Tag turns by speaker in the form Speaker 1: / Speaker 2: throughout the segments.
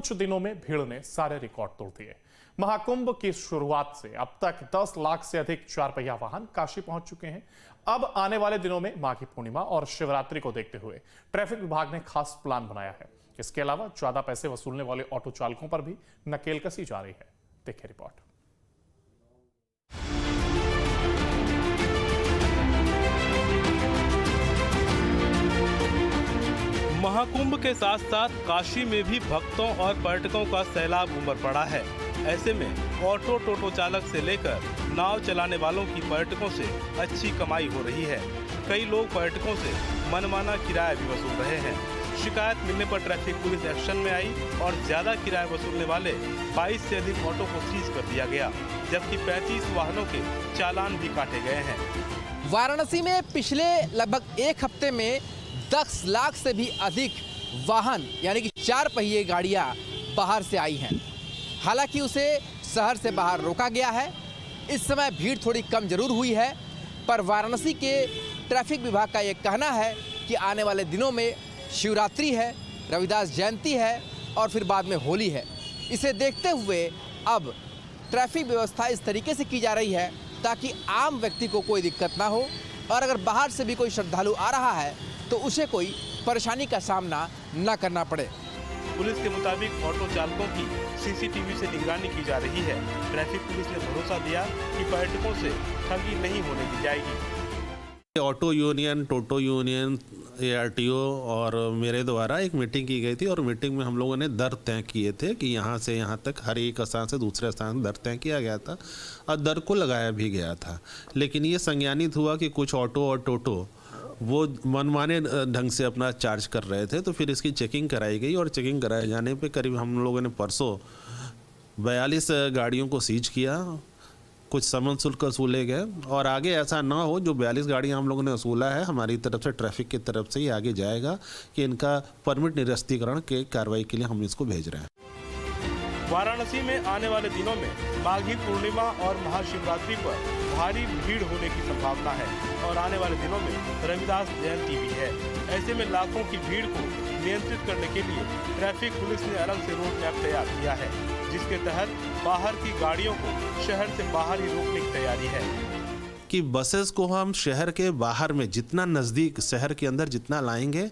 Speaker 1: कुछ दिनों में भीड़ ने सारे रिकॉर्ड तोड़ दिए। महाकुंभ की शुरुआत से अब तक 10 लाख से अधिक 4 पहिया वाहन काशी पहुंच चुके हैं। अब आने वाले दिनों में माघी पूर्णिमा और शिवरात्रि को देखते हुए ट्रैफिक विभाग ने खास प्लान बनाया है। इसके अलावा ज्यादा पैसे वसूलने वाले ऑटो चालकों पर भी नकेल कसी जा रही है। देखिए रिपोर्ट।
Speaker 2: महाकुंभ के साथ साथ काशी में भी भक्तों और पर्यटकों का सैलाब उमड़ पड़ा है। ऐसे में ऑटो टोटो चालक से लेकर नाव चलाने वालों की पर्यटकों से अच्छी कमाई हो रही है। कई लोग पर्यटकों से मनमाना किराया भी वसूल रहे हैं। शिकायत मिलने पर ट्रैफिक पुलिस एक्शन में आई और ज्यादा किराया वसूलने वाले 22 से अधिक ऑटो को सीज कर दिया गया, जबकि 35 वाहनों के चालान भी काटे गए हैं।
Speaker 3: वाराणसी में पिछले लगभग एक हफ्ते में 10 लाख से भी अधिक वाहन यानी कि 4 पहिए गाड़ियां बाहर से आई हैं। हालांकि उसे शहर से बाहर रोका गया है। इस समय भीड़ थोड़ी कम जरूर हुई है, पर वाराणसी के ट्रैफिक विभाग का ये कहना है कि आने वाले दिनों में शिवरात्रि है, रविदास जयंती है और फिर बाद में होली है। इसे देखते हुए अब ट्रैफिक व्यवस्था इस तरीके से की जा रही है ताकि आम व्यक्ति को कोई दिक्कत ना हो, और अगर बाहर से भी कोई श्रद्धालु आ रहा है तो उसे कोई परेशानी का सामना न करना पड़े।
Speaker 2: पुलिस के मुताबिक ऑटो चालकों की सीसीटीवी से निगरानी की जा रही है। ट्रैफिक पुलिस ने भरोसा दिया कि पर्यटकों से ठगी नहीं होने दी जाएगी।
Speaker 4: ऑटो यूनियन, टोटो यूनियन, ARTO और मेरे द्वारा एक मीटिंग की गई थी और मीटिंग में हम लोगों ने दर तय किए थे कि यहाँ से यहाँ तक हर एक स्थान से दूसरे स्थान दर तय किया गया था और दर को लगाया भी गया था। लेकिन ये संज्ञानित हुआ कि कुछ ऑटो और टोटो वो मनमाने ढंग से अपना चार्ज कर रहे थे, तो फिर इसकी चेकिंग कराई गई और चेकिंग कराए जाने पे करीब हम लोगों ने परसों 42 गाड़ियों को सीज किया। कुछ समन शुल्क वसूले गए और आगे ऐसा ना हो, जो 42 गाड़ियाँ हम लोगों ने वसूला है हमारी तरफ से, ट्रैफिक की तरफ से ही आगे जाएगा कि इनका परमिट निरस्तीकरण के कार्रवाई के लिए हम इसको भेज रहे हैं।
Speaker 2: वाराणसी में आने वाले दिनों में माघी पूर्णिमा और महाशिवरात्रि पर भारी भीड़ होने की संभावना है और आने वाले दिनों में रविदास जयंती भी है। ऐसे में लाखों की भीड़ को नियंत्रित करने के लिए ट्रैफिक पुलिस ने अलग से रोड मैप तैयार किया है, जिसके तहत बाहर की गाड़ियों को शहर से बाहर ही रोकने की तैयारी है
Speaker 4: कि बसेस को हम शहर के बाहर में जितना नज़दीक शहर के अंदर जितना लाएंगे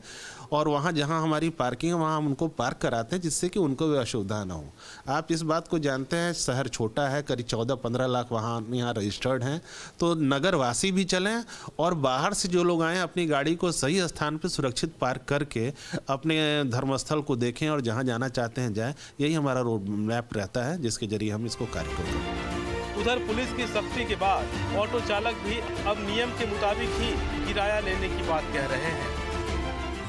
Speaker 4: और वहाँ जहाँ हमारी पार्किंग है वहाँ हम उनको पार्क कराते हैं, जिससे कि उनको भी असुविधा ना हो। आप इस बात को जानते हैं, शहर छोटा है, करीब 14-15 लाख वाहन यहाँ रजिस्टर्ड हैं, तो नगरवासी भी चलें और बाहर से जो लोग आएँ अपनी गाड़ी को सही स्थान पर सुरक्षित पार्क करके अपने धर्मस्थल को देखें और जहाँ जाना चाहते हैं जाएँ। यही हमारा रोड मैप रहता है जिसके जरिए हम इसको कार्य करते हैं।
Speaker 2: उधर पुलिस की सख्ती के बाद ऑटो चालक भी अब नियम के मुताबिक ही किराया लेने की बात कह रहे हैं।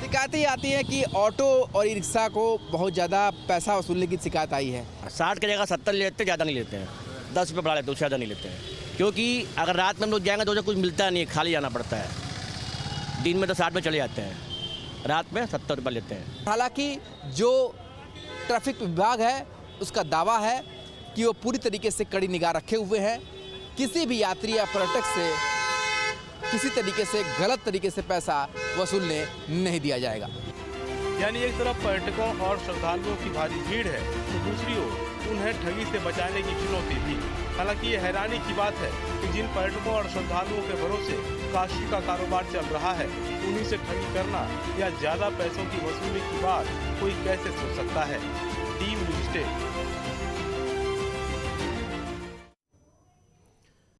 Speaker 3: शिकायतें आती हैं कि ऑटो और ई रिक्शा को बहुत ज़्यादा पैसा वसूलने की शिकायत आई है।
Speaker 5: 60 की जगह 70 लेते, ज़्यादा नहीं लेते हैं। 10 रुपये बढ़ा लेते हैं, उससे ज़्यादा नहीं लेते हैं। क्योंकि अगर रात में हम लोग जाएंगे तो कुछ मिलता नहीं है, खाली जाना पड़ता है। दिन में तो 60 में चले जाते हैं, रात में 70 रुपये लेते हैं।
Speaker 3: हालांकि जो ट्रैफिक विभाग है उसका दावा है कि वो पूरी तरीके से कड़ी निगाह रखे हुए हैं। किसी भी यात्री या पर्यटक से किसी तरीके से गलत तरीके से पैसा वसूलने नहीं दिया जाएगा।
Speaker 2: यानी एक तरफ पर्यटकों और श्रद्धालुओं की भारी भीड़ है तो दूसरी ओर उन्हें ठगी से बचाने की चुनौती भी। हालांकि ये हैरानी की बात है कि जिन पर्यटकों और श्रद्धालुओं के भरोसे काशी का कारोबार चल रहा है, उन्हीं से ठगी करना या ज्यादा पैसों की वसूली की बात कोई कैसे सोच सकता है। Team news state.